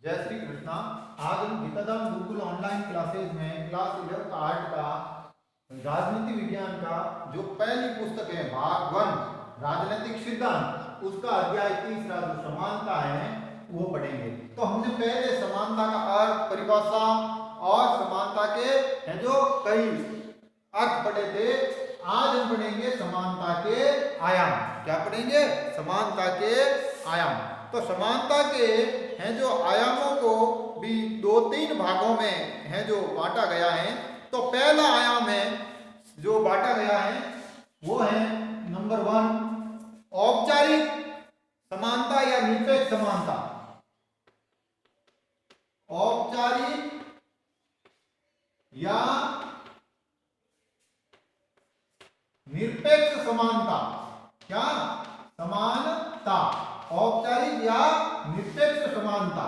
जय श्री कृष्णा। आज हम गीताधाम गुरुकुल ऑनलाइन क्लासेज में क्लास 11 आर्ट का राजनीति विज्ञान का जो पहली पुस्तक है भाग 1 राजनीतिक सिद्धांत उसका अध्याय 3 जो समानता है वो पढ़ेंगे। तो हमने पहले समानता का अर्थ, परिभाषा और समानता के हैं जो कई अर्थ पढ़े थे। आज हम पढ़ेंगे समानता के आयाम। क्या पढ़ेंगे? समानता के आयाम। तो समानता के हैं जो आयामों को भी 2-3 भागों में है जो बांटा गया है। तो पहला आयाम है जो बांटा गया है वो है नंबर 1 औपचारिक समानता या निरपेक्ष समानता। औपचारिक या निरपेक्ष समानता। क्या? समानता। औपचारिक या निरपेक्ष समानता।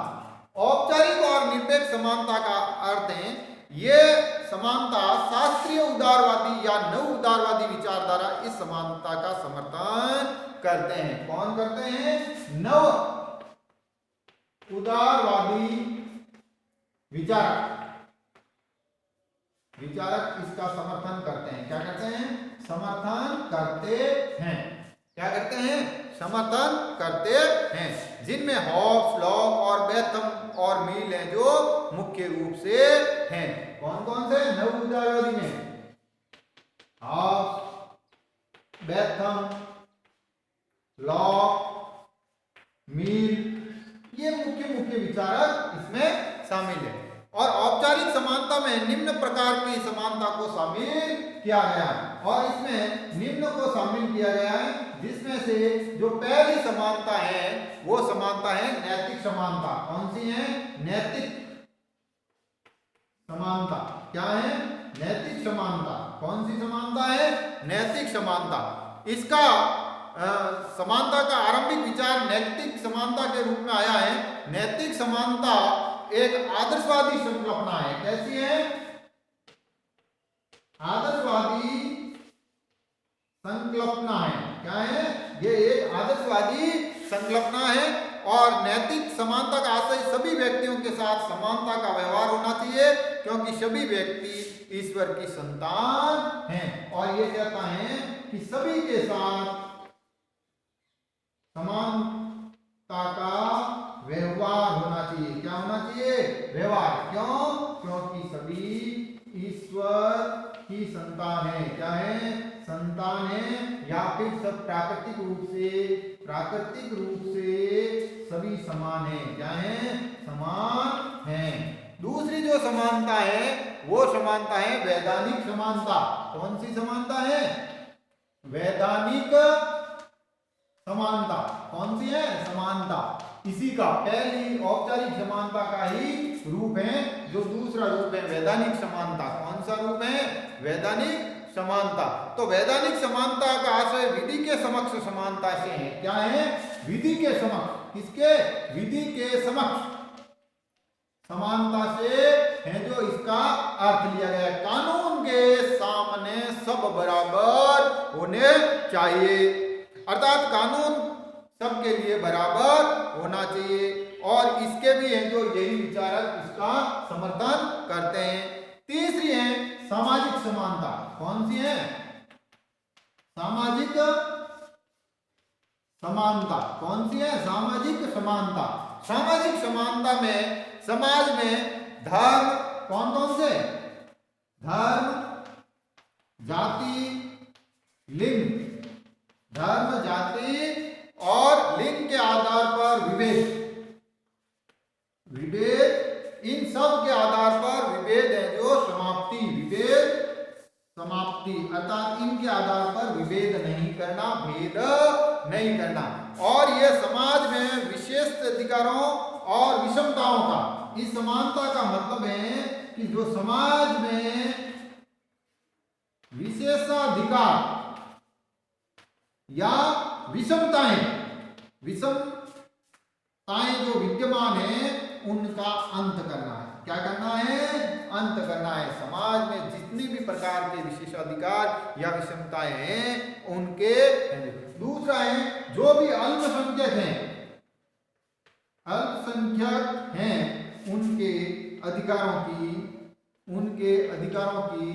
औपचारिक और निरपेक्ष समानता का अर्थ है ये समानता शास्त्रीय उदारवादी या नव उदारवादी विचारधारा इस समानता का समर्थन करते हैं। कौन करते हैं? नव उदारवादी विचारक इसका समर्थन करते हैं। क्या करते हैं? समर्थन करते हैं। क्या करते हैं? समर्थन करते हैं। जिनमें हॉब्स, लॉक और बेथम और मिल हैं जो मुख्य रूप से हैं। कौन कौन से? नव उदारवादी में हॉब्स, बेथम, लॉक, मिल, ये मुख्य विचारक इसमें शामिल है। और औपचारिक समानता में निम्न प्रकार की समानता को शामिल किया गया है। और इसमें निम्न को शामिल किया गया है जिसमें से जो पहली समानता है वो समानता है नैतिक समानता। कौन सी है? नैतिक समानता। क्या है? नैतिक समानता। कौन सी समानता है? नैतिक समानता। इसका समानता का आरंभिक विचार नैतिक समानता के रूप में आया है। नैतिक समानता एक आदर्शवादी संकल्पना है। कैसी है? आदर्शवादी संकल्पना है। क्या है? ये एक आदर्शवादी संकल्पना है। और नैतिक समानता का आशय सभी व्यक्तियों के साथ समानता का व्यवहार होना चाहिए क्योंकि सभी व्यक्ति ईश्वर की संतान हैं। और ये कहता है कि सभी के साथ समानता का व्यवहार होना चाहिए। क्या होना चाहिए? व्यवहार। क्यों? क्योंकि सभी ईश्वर की संतान है। क्या है? संतान है। या फिर सब प्राकृतिक रूप से सभी समान है। क्या है? समान है। दूसरी जो समानता है वो समानता है वैधानिक समानता। कौन सी समानता है? वैधानिक समानता। कौन सी है? समानता। इसी का पहली औपचारिक समानता का ही रूप है जो दूसरा रूप है वैधानिक समानता। कौन सा रूप है? वैधानिक समानता। तो वैधानिक समानता का आशय विधि के समक्ष समानता से है। क्या है? विधि के समक्ष। किसके? विधि के समक्ष समानता से है जो इसका अर्थ लिया गया है। कानून के सामने सब बराबर होने चाहिए। अर्थात कानून सबके लिए बराबर होना चाहिए। और इसके भी हैं जो यही विचारक इसका समर्थन करते हैं। तीसरी है सामाजिक समानता। कौन सी है? सामाजिक समानता। कौन सी है? सामाजिक समानता। सामाजिक समानता में समाज में धर्म, कौन से? धर्म, जाति, लिंग, धर्म, जाति और लिंग के आधार पर विभेद इन सब के आधार पर विभेद है जो समाप्ति अर्थात इनके आधार पर विभेद नहीं करना, भेद नहीं करना। और यह समाज में विशेष अधिकारों और विषमताओं का, इस समानता का मतलब है कि जो समाज में विशेषाधिकार या विषमताएं जो विद्यमान है उनका अंत करना है। क्या करना है? अंत करना है। समाज में जितनी भी प्रकार के विशेषाधिकार या विषमताएं हैं उनके। दूसरा है जो भी अल्पसंख्यक हैं अल्पसंख्यक हैं उनके अधिकारों की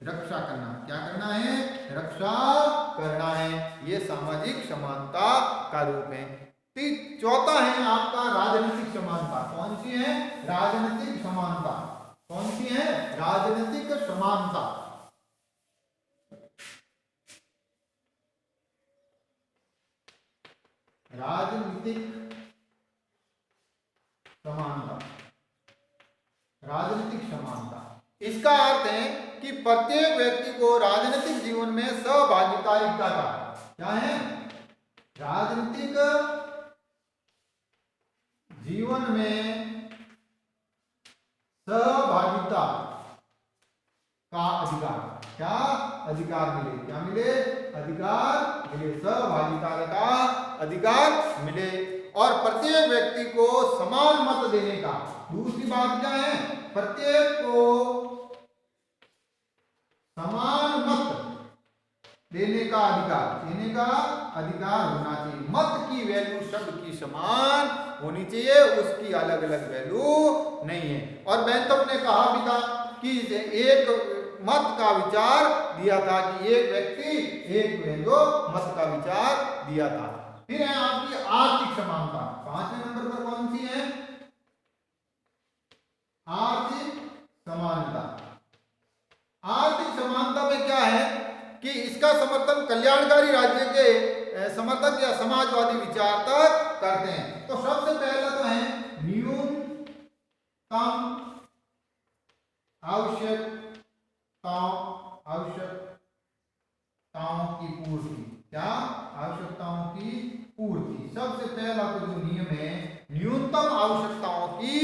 रक्षा करना। क्या करना है? रक्षा करना है। ये सामाजिक समानता का रूप है। चौथा है आपका राजनीतिक समानता। कौन सी है? राजनीतिक समानता। कौन सी है? राजनीतिक समानता। राजनीतिक समानता। राजनीतिक समानता इसका अर्थ है कि प्रत्येक व्यक्ति को राजनीतिक जीवन में सहभागिता का क्या है? राजनीतिक जीवन में सहभागिता का अधिकार। क्या अधिकार मिले? क्या मिले? अधिकार मिले। सहभागिता का अधिकार मिले और प्रत्येक व्यक्ति को समान मत देने का। दूसरी बात क्या है? प्रत्येक को समान मत देने का अधिकार होना चाहिए। मत की वैल्यू सबकी समान होनी चाहिए, उसकी अलग अलग वैल्यू नहीं है। और बेंथम ने कहा भी था कि एक मत का विचार दिया था कि एक व्यक्ति एक वैल्यू मत का विचार दिया था। फिर है आपकी आर्थिक समानता। 5वें नंबर पर कौन सी है? आर्थिक समानता। आर्थिक समानता में क्या है कि इसका समर्थन कल्याणकारी राज्य के समर्थक या समाजवादी विचार तक करते हैं। तो सबसे पहला तो है न्यूनतम आवश्यकताओं की पूर्ति। क्या? आवश्यकताओं की पूर्ति। सबसे पहला तो जो नियम है न्यूनतम आवश्यकताओं की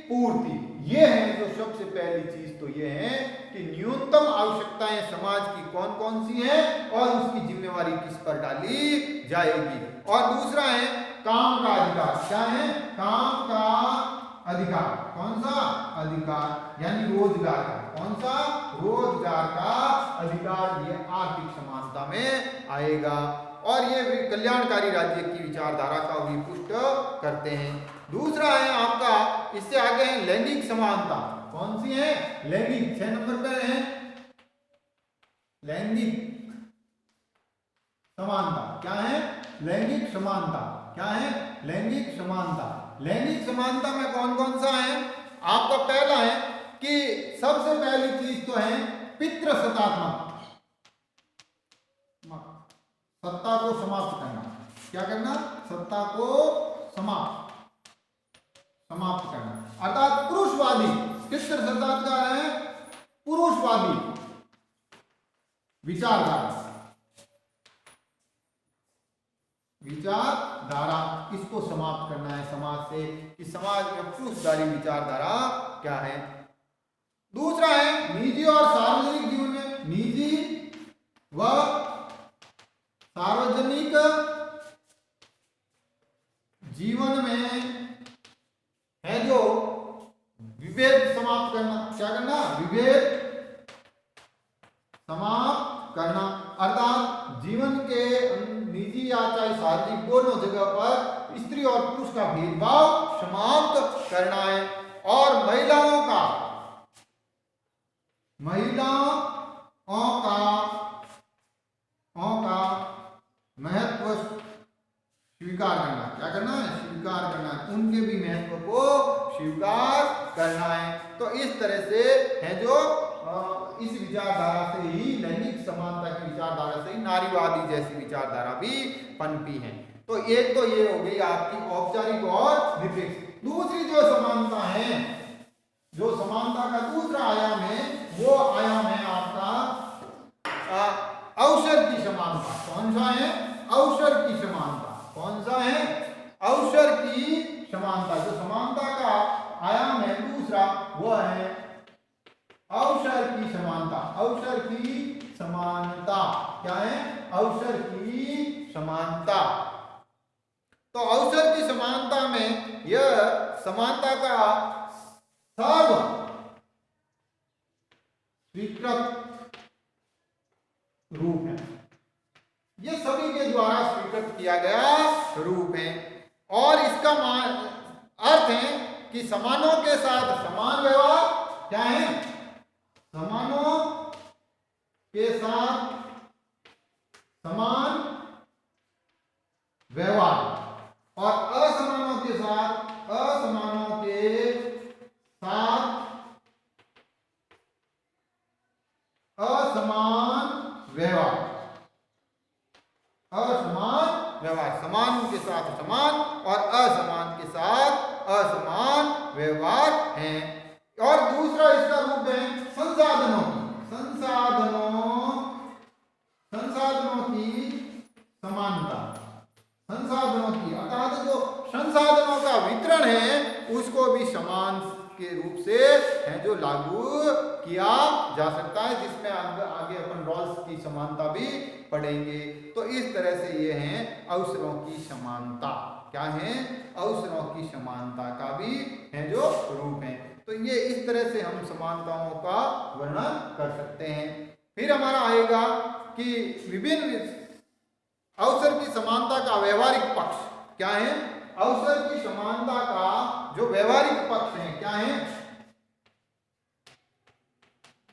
पूर्ति। ये है जो सबसे पहली चीज तो ये है कि न्यूनतम आवश्यकताएं समाज की कौन कौन सी है और उसकी जिम्मेवारी किस पर डाली जाएगी। और दूसरा है काम का अधिकार। क्या है? काम का अधिकार। कौन सा अधिकार? यानी रोजगार का। कौन सा? रोजगार का अधिकार। ये आर्थिक समानता में आएगा और ये कल्याणकारी राज्य की विचारधारा का भी पुष्ट करते हैं। दूसरा है आपका, इससे आगे है लैंगिक समानता। कौन सी है? लैंगिक। 6 नंबर पर है लैंगिक समानता। क्या है? लैंगिक समानता। क्या है? लैंगिक समानता। लैंगिक समानता में कौन कौन सा है? आपका पहला है कि सबसे पहली चीज तो है पितृसत्तात्मक सत्ता को समाप्त करना। क्या करना? सत्ता को समाप्त करना। अर्थात पुरुषवादी। पितृसत्तात्मक का है पुरुषवादी विचारधारा इसको समाप्त करना है समाज से कि समाज में पुरुषवादी विचारधारा क्या है। दूसरा है निजी और सार्वजनिक जीवन में, निजी व सार्वजनिक जीवन में है जो विभेद समाप्त करना। क्या करना? विभेद समाप्त करना। अर्थात जीवन के निजी या चाहे सार्वजनिक दोनों जगह पर स्त्री और पुरुष का भेदभाव समाप्त करना है। और महिलाओं का महत्व स्वीकार करना। क्या करना है? स्वीकार करना है। उनके भी महत्व को स्वीकार करना है। तो इस तरह से है जो इस विचारधारा से ही लैंगिक समानता की विचारधारा से ही नारीवादी जैसी विचारधारा भी पनपी है। तो एक तो ये हो गई आपकी औपचारिक और निरपेक्ष। दूसरी जो समानता है, जो समानता का दूसरा आयाम है, वो आयाम है आपका अवसर की समानता। कौन सा है? अवसर की समानता। कौन सा है? अवसर की समानता। जो समानता का आयाम है दूसरा वो है अवसर की समानता। अवसर की समानता। क्या है? अवसर की समानता। तो अवसर की समानता में यह समानता का सर्व स्वीकृत रूप है। यह सभी के द्वारा स्वीकृत किया गया रूप है और इसका अर्थ है कि समानों के साथ समान व्यवहार, क्या है, समानों के साथ समान व्यवहार और असमानों के साथ असमान व्यवहार, समान के साथ समान और असमान के साथ असमान व्यवहार है। और दूसरा इसका रूप है संसाधनों की समानता, संसाधनों की, अर्थात जो संसाधनों का वितरण है उसको भी समान के रूप से है जो लागू किया जा सकता है, जिसमें आगे अपन रॉल्स की समानता भी पढ़ेंगे। तो इस तरह से ये हैं अवसरों की समानता, क्या है, अवसरों की समानता का भी है जो रूप है। तो ये इस तरह से हम समानताओं का वर्णन कर सकते हैं। फिर हमारा आएगा कि विभिन्न अवसर की समानता का व्यवहारिक पक्ष, क्या है, अवसर की समानता का जो व्यवहारिक पक्ष है, क्या है,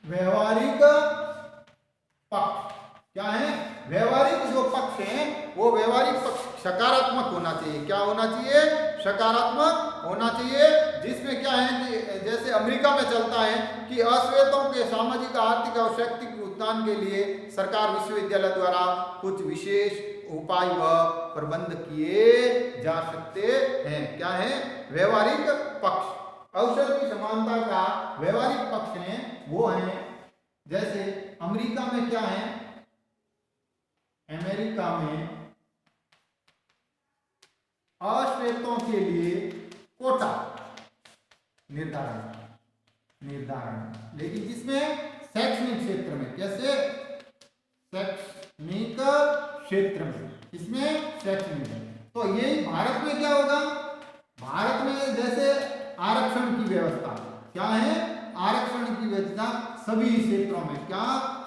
व्यवहारिक पक्ष, क्या है, व्यवहारिक जो पक्ष है वो व्यवहारिक पक्ष सकारात्मक होना चाहिए। क्या होना चाहिए, सकारात्मक होना चाहिए, जिसमें क्या है कि जैसे अमेरिका में चलता है कि अश्वेतों के सामाजिक, आर्थिक और शैक्षिक उत्थान के लिए सरकार विश्वविद्यालय द्वारा कुछ विशेष उपाय व प्रबंध किए जा सकते हैं। क्या है, व्यवहारिक पक्ष। अवसर की समानता का व्यवहारिक पक्ष है वो है, जैसे अमेरिका में क्या है, अमेरिका में अश्वेतों के लिए कोटा निर्धारण, लेकिन जिसमें शैक्षणिक क्षेत्र में, कैसे, शैक्षणिक क्षेत्र में, इसमें शैक्षणिक है। तो यही भारत में क्या होगा, भारत में जैसे आरक्षण की व्यवस्था, क्या है, आरक्षण की व्यवस्था सभी क्षेत्रों में, क्या,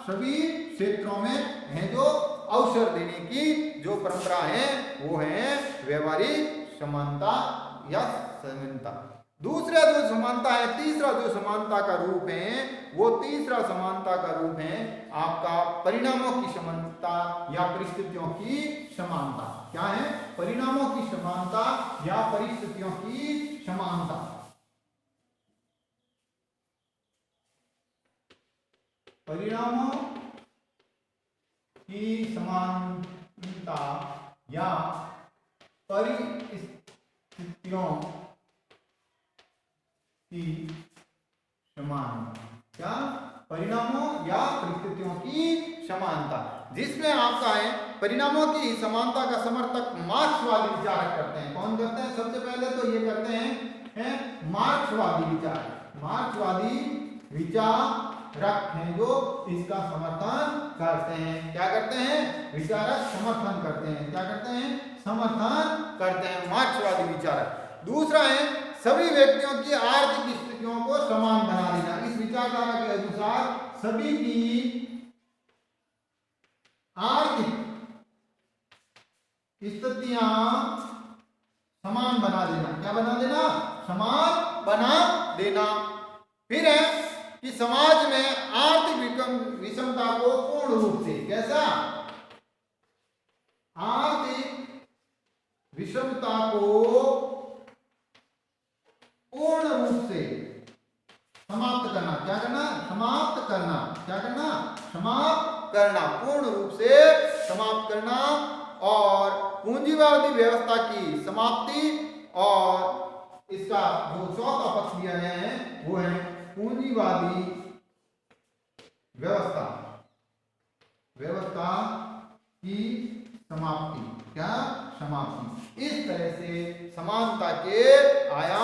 सभी क्षेत्रों में है जो अवसर देने की जो परंपरा है वो है व्यवहारिक समानता या समानता। दूसरा जो समानता है, तीसरा जो समानता का रूप है वो तीसरा समानता का रूप है आपका परिणामों की समानता या परिस्थितियों की समानता। क्या है, परिणामों की समानता या परिस्थितियों की समानता। परिणामों की समानता या परिस्थितियों की समानता, क्या, परिणामों या परिस्थितियों की समानता, जिसमें आपका है परिणामों की समानता का समर्थक मार्क्सवादी विचारक करते हैं। कौन करते हैं, सबसे पहले तो ये करते हैं मार्क्सवादी विचारक, मार्क्सवादी विचारक हैं जो इसका समर्थन करते हैं। क्या करते हैं, विचारक समर्थन करते हैं, क्या करते हैं, समर्थन करते हैं, मार्क्सवादी विचारक। दूसरा है सभी व्यक्तियों की आर्थिक स्थितियों को समान बना देना। इस विचारधारा के अनुसार सभी की आर्थिक स्थितियां समान बना देना, क्या बना देना, समान बना देना। फिर है कि समाज में आर्थिक विषमता को पूर्ण रूप से, कैसा, आर्थिक विषमता को पूर्ण रूप से समाप्त करना, क्या करना, समाप्त करना, क्या करना, समाप्त करना, पूर्ण रूप से समाप्त करना, और पूंजीवादी व्यवस्था की समाप्ति। और इसका जो चौथा पक्ष दिया गया है वो है पूंजीवादी व्यवस्था की समाप्ति, क्या, समाप्ति। इस तरह से समानता के आयाम